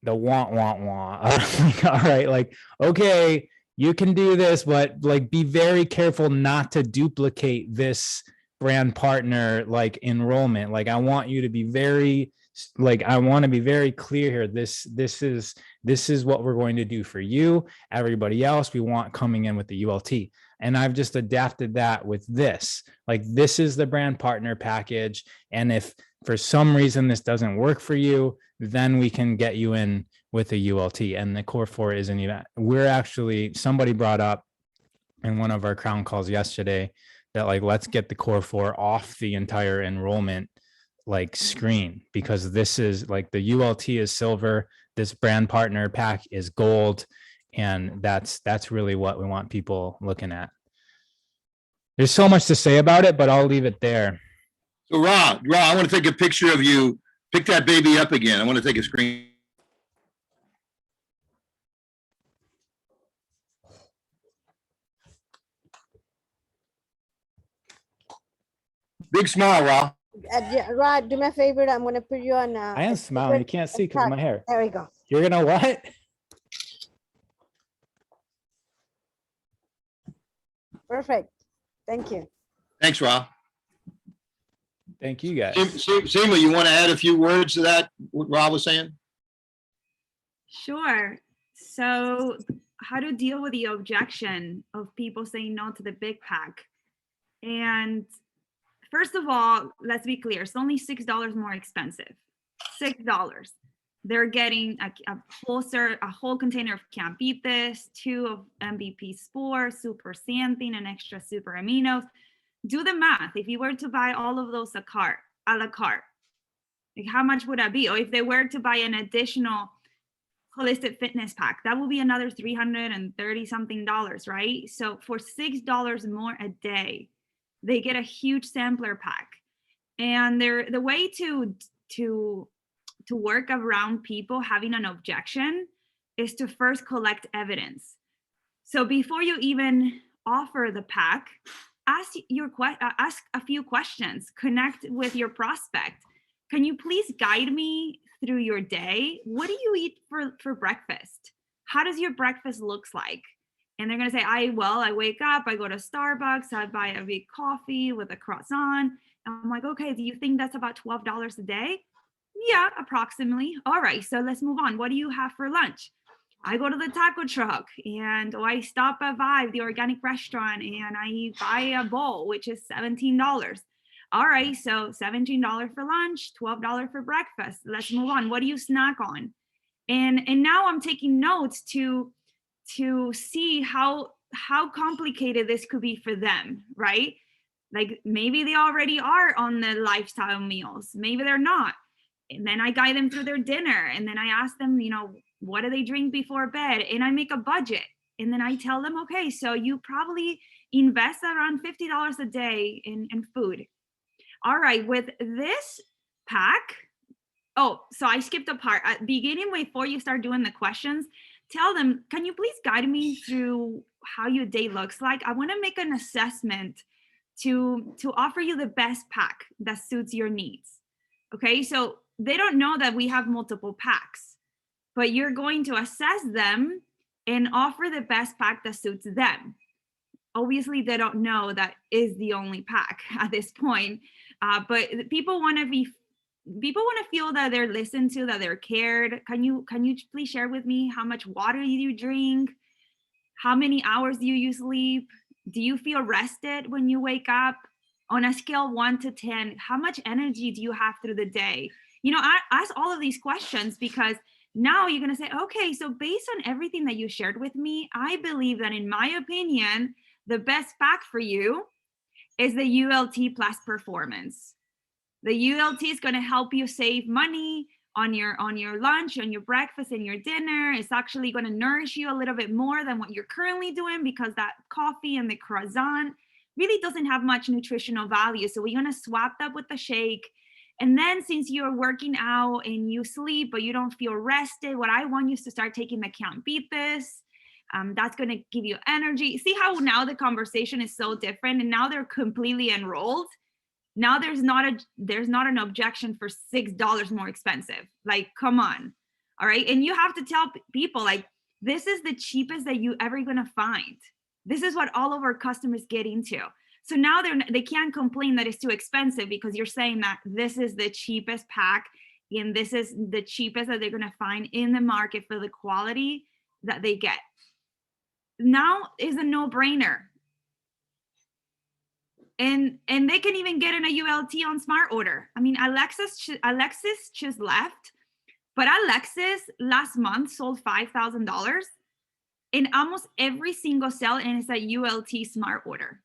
want. Like, all right, like, okay, you can do this, but like be very careful not to duplicate this brand partner like enrollment. Like I want you to be very like, I want to be very clear here. This is what we're going to do for you. Everybody else we want coming in with the ULT. And I've just adapted that with this. Like this is the brand partner package. And if for some reason this doesn't work for you, then we can get you in with a ULT. And the core 4 isn't even, we're actually, somebody brought up in one of our crown calls yesterday that like, let's get the core 4 off the entire enrollment like screen, because this is like the ULT is silver, this brand partner pack is gold. And that's really what we want people looking at. There's so much to say about it, but I'll leave it there. So Ra, I want to take a picture of you. Pick that baby up again. I want to take a screen. Big smile, Ra. Yeah, right, do me a favor, I'm gonna put you on. I am smiling. You can't see because of my hair. There we go. You're gonna what? Perfect. Thank you. Thanks, Ra. Thank you guys. Seema, you want to add a few words to that, what Ra was saying? Sure. So how to deal with the objection of people saying no to the big pack. And first of all, let's be clear, it's only $6 more expensive. $6. They're getting a whole container of Can't Beat This, 2 of MVP Spore, Super Xanthine, and extra super aminos. Do the math. If you were to buy all of those a la carte, like how much would that be? Or if they were to buy an additional holistic fitness pack, that will be another $330 something, right? So for $6 more a day, they get a huge sampler pack. And the way to work around people having an objection is to first collect evidence. So before you even offer the pack, ask a few questions, connect with your prospect. Can you please guide me through your day? What do you eat for breakfast? How does your breakfast looks like? And they're gonna say, I wake up, I go to Starbucks, I buy a big coffee with a croissant. And I'm like, okay, do you think that's about $12 a day? Yeah, approximately. All right, so let's move on. What do you have for lunch? I go to the taco truck and I stop at Vibe, the organic restaurant, and I buy a bowl, which is $17. All right, so $17 for lunch, $12 for breakfast. Let's move on. What do you snack on? And now I'm taking notes to see how complicated this could be for them, right? Like maybe they already are on the lifestyle meals, maybe they're not. And then I guide them through their dinner, and then I ask them, what do they drink before bed? And I make a budget. And then I tell them, okay, so you probably invest around $50 a day in food. All right, with this pack, oh, so I skipped a part. At beginning, before you start doing the questions, tell them, can you please guide me through how your day looks like? I want to make an assessment to offer you the best pack that suits your needs. Okay, so they don't know that we have multiple packs, but you're going to assess them and offer the best pack that suits them. Obviously, they don't know that is the only pack at this point, but people want to feel that they're listened to, that they're cared. Can you please share with me how much water you drink? How many hours do you sleep? Do you feel rested when you wake up? On a scale 1 to 10, how much energy do you have through the day? I ask all of these questions because now you're going to say, okay, so based on everything that you shared with me, I believe that in my opinion, the best pack for you is the ULT Plus Performance. The ULT is going to help you save money on your lunch, on your breakfast, and your dinner. It's actually going to nourish you a little bit more than what you're currently doing, because that coffee and the croissant really doesn't have much nutritional value. So we're going to swap that with the shake. And then since you're working out and you sleep, but you don't feel rested, what I want you is to start taking the Count Beat This. That's going to give you energy. See how now the conversation is so different, and now they're completely enrolled. Now there's not an objection for $6 more expensive. Like, come on. All right. And you have to tell people, like, this is the cheapest that you ever going to find. This is what all of our customers get into. So now they can't complain that it's too expensive, because you're saying that this is the cheapest pack and this is the cheapest that they're going to find in the market for the quality that they get. Now is a no-brainer. And they can even get in a ULT on Smart Order. I mean, Alexis just left, but Alexis last month sold $5,000 in almost every single sale, and it's a ULT Smart Order.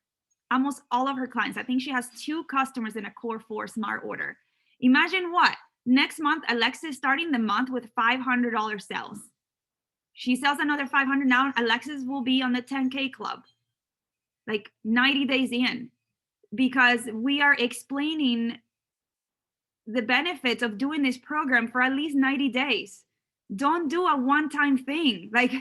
Almost all of her clients. I think she has 2 customers in a Core 4 Smart Order. Imagine what? Next month, Alexis starting the month with $500 sales. She sells another 500 now. Alexis will be on the 10K club, like 90 days in, because we are explaining the benefits of doing this program for at least 90 days. Don't do a one-time thing. Like,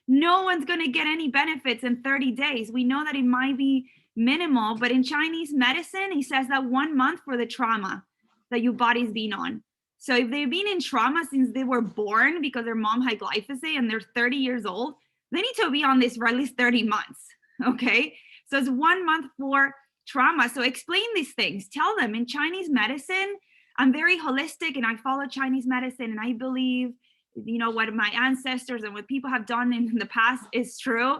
no one's going to get any benefits in 30 days. We know that it might be minimal, but in Chinese medicine, he says that 1 month for the trauma that your body's been on. So if they've been in trauma since they were born because their mom had glyphosate and they're 30 years old, they need to be on this for at least 30 months. Okay. So it's 1 month for trauma. So explain these things, tell them in Chinese medicine, I'm very holistic and I follow Chinese medicine. And I believe, what my ancestors and what people have done in the past is true.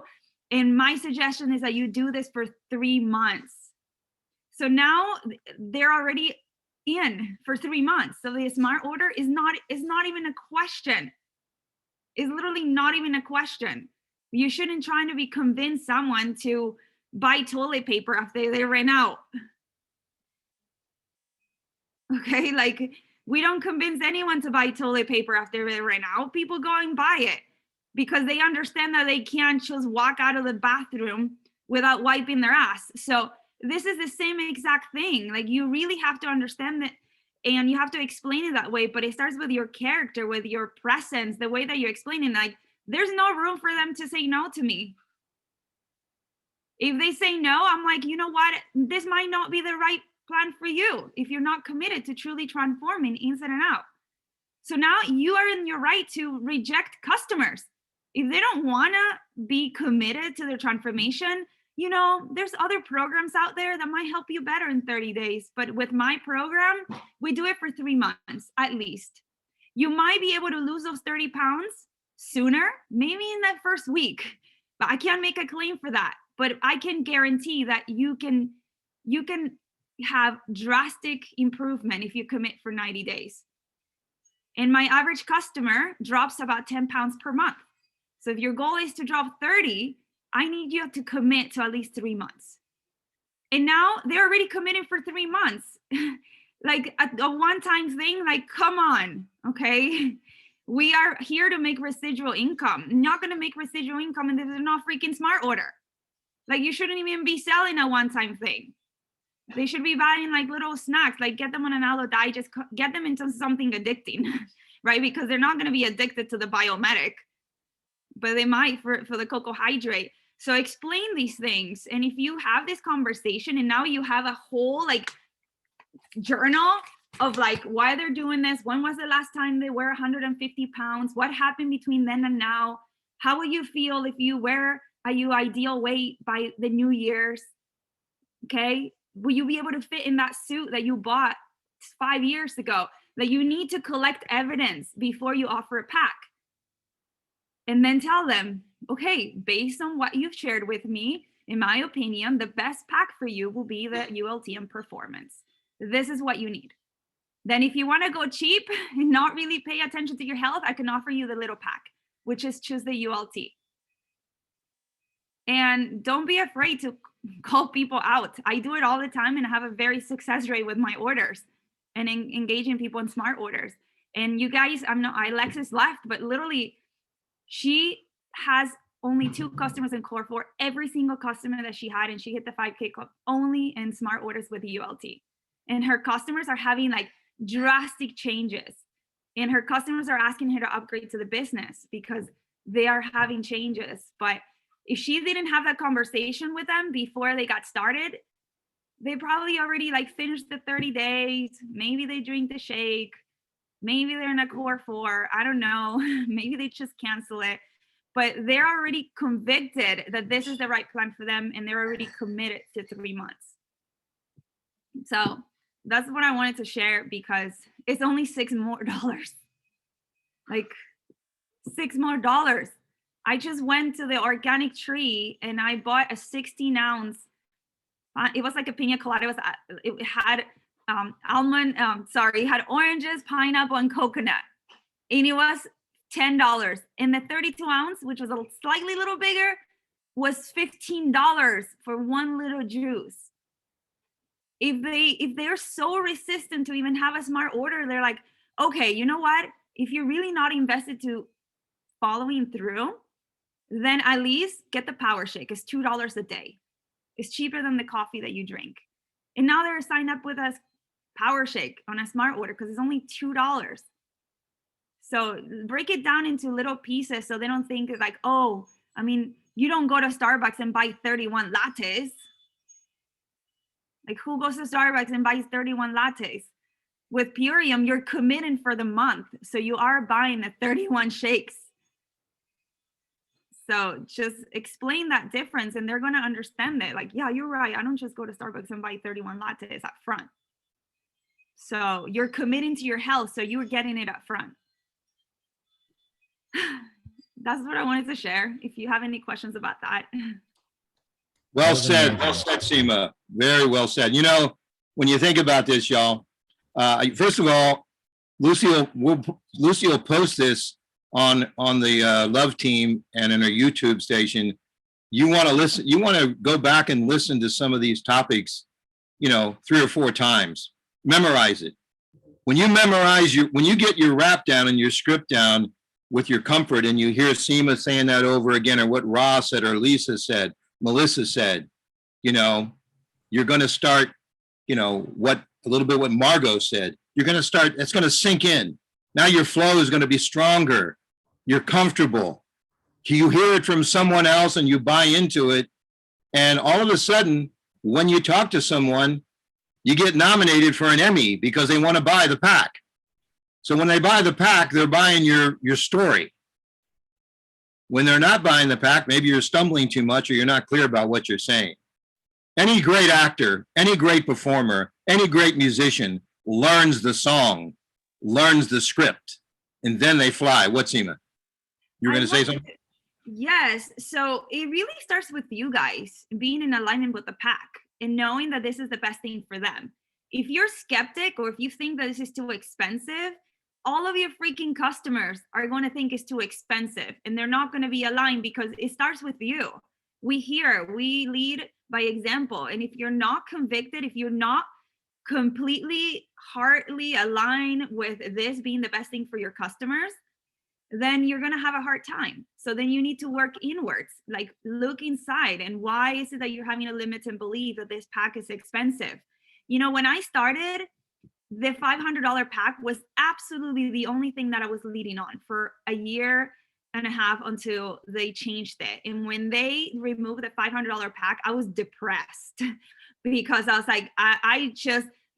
And my suggestion is that you do this for 3 months. So now they're already in for 3 months. So the Smart Order is not even a question. It's literally not even a question. You shouldn't try to convince someone to buy toilet paper after they ran out. Okay, like we don't convince anyone to buy toilet paper after they ran out. People go and buy it because they understand that they can't just walk out of the bathroom without wiping their ass. So this is the same exact thing. Like you really have to understand that, and you have to explain it that way, but it starts with your character, with your presence, the way that you're explaining. Like there's no room for them to say no to me. If they say no, I'm like, you know what? This might not be the right plan for you if you're not committed to truly transforming inside and out. So now you are in your right to reject customers. If they don't want to be committed to their transformation, you know, there's other programs out there that might help you better in 30 days. But with my program, we do it for 3 months at least. You might be able to lose those 30 pounds sooner, maybe in that first week, but I can't make a claim for that. But I can guarantee that you can have drastic improvement if you commit for 90 days. And my average customer drops about 10 pounds per month. So if your goal is to drop 30, I need you to commit to at least 3 months. And now they're already committing for 3 months. Like a one-time thing, like, come on, okay? We are here to make residual income. I'm not gonna make residual income and there's no freaking smart order. Like you shouldn't even be selling a one-time thing. They should be buying like little snacks, like get them on an Aloe Digest, get them into something addicting, right? Because they're not gonna be addicted to the Biomedic, but they might for the Cocoa Hydrate. So explain these things. And if you have this conversation and now you have a whole like journal of like why they're doing this, when was the last time they were 150 pounds, what happened between then and now, how will you feel if you wear your ideal weight by the New Year's, okay? Will you be able to fit in that suit that you bought 5 years ago? That you need to collect evidence before you offer a pack. And then tell them, okay, based on what you've shared with me, in my opinion, the best pack for you will be the ULTM Performance. This is what you need. Then if you want to go cheap and not really pay attention to your health, I can offer you the little pack, which is choose the ULT. And don't be afraid to call people out. I do it all the time and I have a very success rate with my orders and engaging people in smart orders. And you guys, Alexis left, but literally she has only 2 customers in Core 4, every single customer that she had, and she hit the 5K club only in smart orders with the ULT. And her customers are having like drastic changes. And her customers are asking her to upgrade to the business because they are having changes. But if she didn't have that conversation with them before they got started, they probably already like finished the 30 days. Maybe they drink the shake. Maybe they're in a Core 4. I don't know. Maybe they just cancel it. But they're already convicted that this is the right plan for them and they're already committed to 3 months. So that's what I wanted to share because it's only $6 more. Like $6 more. I just went to the organic tree and I bought a 16-ounce. It was like a pina colada. It had it had oranges, pineapple, and coconut. And it was $10. And the 32-ounce, which was a slightly little bigger, was $15 for one little juice. If they're so resistant to even have a smart order, they're like, okay, you know what? If you're really not invested to following through, then at least get the Power Shake. It's $2 a day. It's cheaper than the coffee that you drink. And now they're signed up with us Power Shake on a smart order because it's only $2. So break it down into little pieces so they don't think it's like, oh, I mean, you don't go to Starbucks and buy 31 lattes. Like who goes to Starbucks and buys 31 lattes? With Purium, you're committing for the month. So you are buying the 31 shakes. So just explain that difference and they're going to understand it. Like, yeah, you're right. I don't just go to Starbucks and buy 31 lattes up front. So you're committing to your health. So you're getting it up front. That's what I wanted to share. If you have any questions about that. Well said, Seema. Very well said. You know, when you think about this, y'all, first of all, Lucy will post this on the Love Team and in her YouTube station. you want to listen, you want to go back and listen to some of these topics, 3 or 4 times, memorize it. When you memorize when you get your rap down and your script down with your comfort, and you hear Seema saying that over again, or what Ross said, or Lisa said, Melissa said, you're going to start, a little bit what Margot said, you're going to start, it's going to sink in. Now your flow is going to be stronger. You're comfortable. You hear it from someone else and you buy into it. And all of a sudden, when you talk to someone, you get nominated for an Emmy because they want to buy the pack. So when they buy the pack, they're buying your story. When they're not buying the pack, maybe you're stumbling too much or you're not clear about what you're saying. Any great actor, any great performer, any great musician learns the song, learns the script, and then they fly. What, Seema? You were going to say something? Yes. So it really starts with you guys being in alignment with the pack and knowing that this is the best thing for them. If you're skeptic or if you think that this is too expensive, all of your freaking customers are going to think it's too expensive and they're not going to be aligned because it starts with you. We lead by example. And if you're not convicted, if you're not completely heartily aligned with this being the best thing for your customers, then you're going to have a hard time. So then you need to work inwards, like look inside. And why is it that you're having a limited belief that this pack is expensive? When I started, the $500 pack was absolutely the only thing that I was leading on for a year and a half until they changed it. And when they removed the $500 pack, I was depressed because I was like,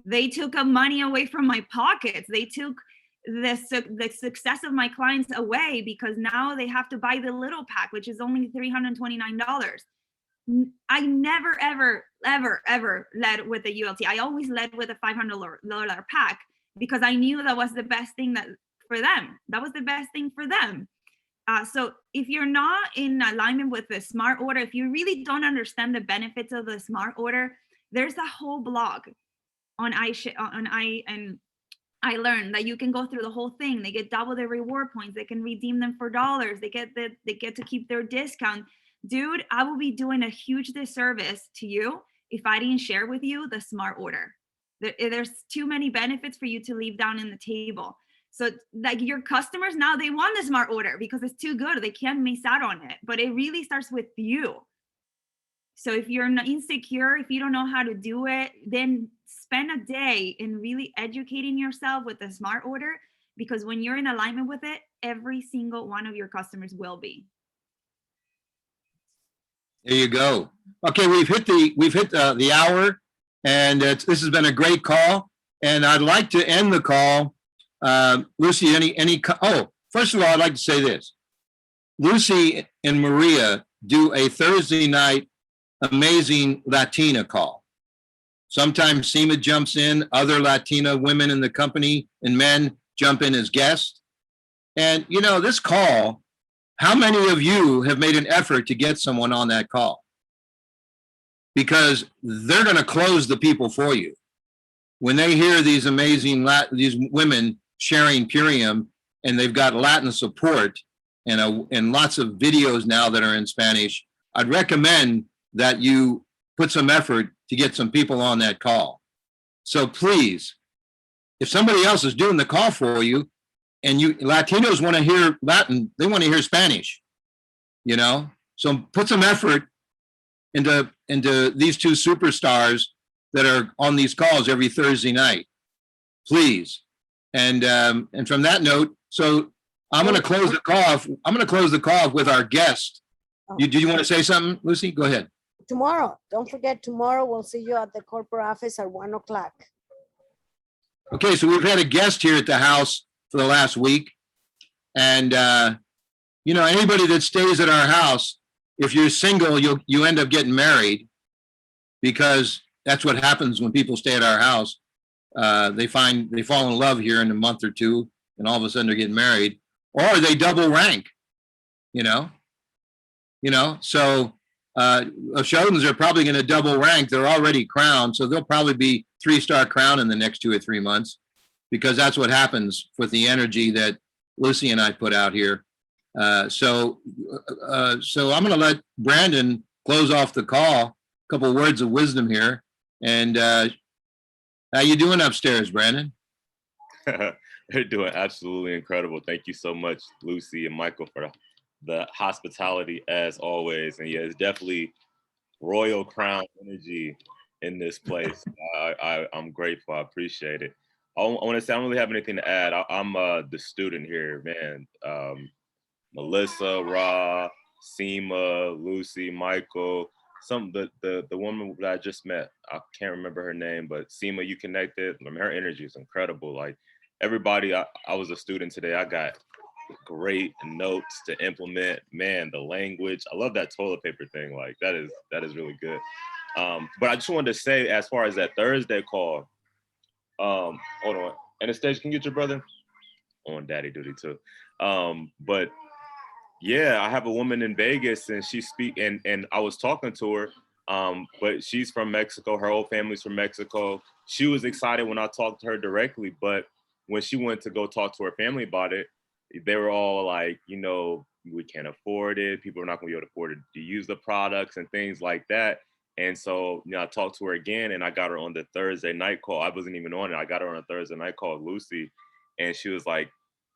they took money away from my pockets. They took the success of my clients away because now they have to buy the little pack, which is only $329. I never, ever, ever, ever led with the ULT. I always led with a $500 pack because I knew that was the best thing for them. That was the best thing for them. So if you're not in alignment with the smart order, if you really don't understand the benefits of the smart order, there's a whole blog on I learned that you can go through the whole thing. They get double their reward points. They can redeem them for dollars. They get to keep their discount. Dude, I will be doing a huge disservice to you if I didn't share with you the smart order. There's too many benefits for you to leave down in the table. So like your customers now, they want the smart order because it's too good. They can't miss out on it, but it really starts with you. So if you're not insecure, if you don't know how to do it, then spend a day in really educating yourself with the smart order, because when you're in alignment with it, every single one of your customers will be. There you go. Okay, we've hit the hour, and this has been a great call. And I'd like to end the call. Lucy, first of all, I'd like to say this. Lucy and Maria do a Thursday night amazing Latina call. Sometimes Seema jumps in, other Latina women in the company and men jump in as guests. And this call, how many of you have made an effort to get someone on that call? Because they're going to close the people for you. When they hear these amazing these women sharing Purium, and they've got Latin support and lots of videos now that are in Spanish, I'd recommend that you put some effort to get some people on that call. So please, if somebody else is doing the call for you, and Latinos want to hear Latin, they want to hear Spanish, So put some effort into these two superstars that are on these calls every Thursday night, please. And from that note, so I'm going to close the call with our guest. Did you want to say something, Lucy? Go ahead. Tomorrow, don't forget, tomorrow we'll see you at the corporate office at 1:00. Okay, so we've had a guest here at the house for the last week. And, anybody that stays at our house, if you're single, you end up getting married, because that's what happens when people stay at our house. They fall in love here in a month or two, and all of a sudden they're getting married, or they double rank, so Sheldons are probably going to double rank. They're already crowned, so they'll probably be 3-star crown in the next 2 or 3 months, because that's what happens with the energy that Lucy and I put out here. So I'm going to let Brandon close off the call. A couple of words of wisdom here. And how you doing upstairs, Brandon? They're doing absolutely incredible. Thank you so much, Lucy and Michael, for the hospitality as always. And yeah, it's definitely royal crown energy in this place. I'm grateful. I appreciate it. I want to say I don't really have anything to add. I'm the student here, man. Melissa, Ra, Seema, Lucy, Michael, the woman that I just met. I can't remember her name, but Seema, you connected. I mean, her energy is incredible. Like everybody, I was a student today. I got great notes to implement. Man, the language. I love that toilet paper thing. Like that is really good. But I just wanted to say, as far as that Thursday call, hold on. Anastasia, can you get your brother on daddy duty too? But yeah, I have a woman in Vegas and she and I was talking to her, but she's from Mexico. Her whole family's from Mexico. She was excited when I talked to her directly, but when she went to go talk to her family about it, they were all like, you know, we can't afford it. People are not gonna be able to afford it to use the products and things like that. And so, you know, I talked to her again and I got her on the Thursday night call. I wasn't even on it. I got her on a Thursday night call with Lucy. And she was like,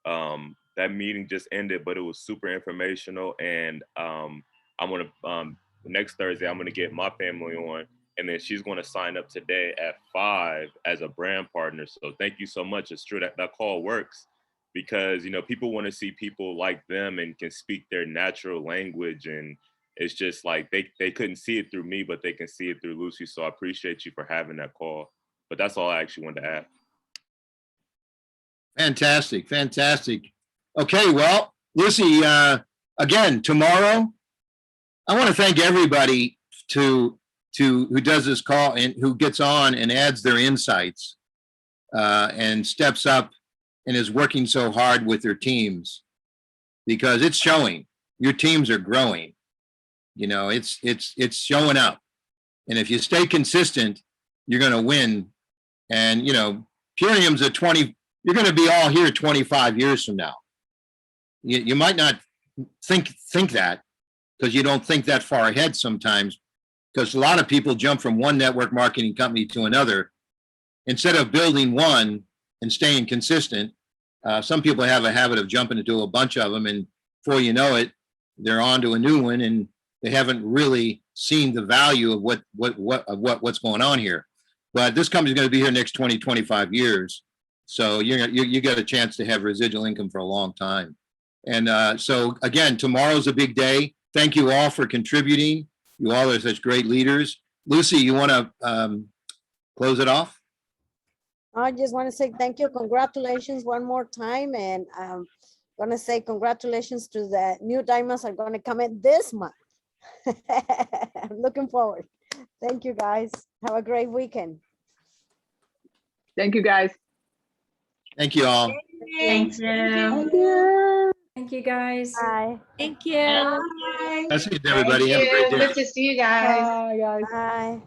that meeting just ended, but it was super informational. And I'm gonna, next Thursday, I'm gonna get my family on. And then she's gonna sign up today at 5 as a brand partner. So thank you so much. It's true that call works because, you know, people wanna see people like them and can speak their natural language. And it's just like they couldn't see it through me, but they can see it through Lucy. So I appreciate you for having that call. But that's all I actually wanted to add. Fantastic, fantastic. Okay, well, Lucy, again, tomorrow, I want to thank everybody who does this call and who gets on and adds their insights and steps up and is working so hard with their teams because it's showing. Your teams are growing. You know, it's showing up. And if you stay consistent, you're going to win. And, you know, Purium's at 20, you're going to be all here 25 years from now. You might not think that because you don't think that far ahead sometimes, because a lot of people jump from one network marketing company to another. Instead of building one and staying consistent, some people have a habit of jumping into a bunch of them, and before you know it, they're on to a new one, and they haven't really seen the value of what's going on here. But this company's going to be here next 20, 25 years. So you get a chance to have residual income for a long time. And so again, tomorrow's a big day. Thank you all for contributing. You all are such great leaders. Lucy, you want to close it off? I just want to say thank you. Congratulations one more time. And I'm going to say congratulations to the new diamonds are going to come in this month. I'm looking forward. Thank you, guys. Have a great weekend. Thank you, guys. Thank you all. Thank you. Thank you. Thank you, guys. Bye. Thank you. That's it, everybody. Have a great day. Good to see you guys. Bye, guys. Bye.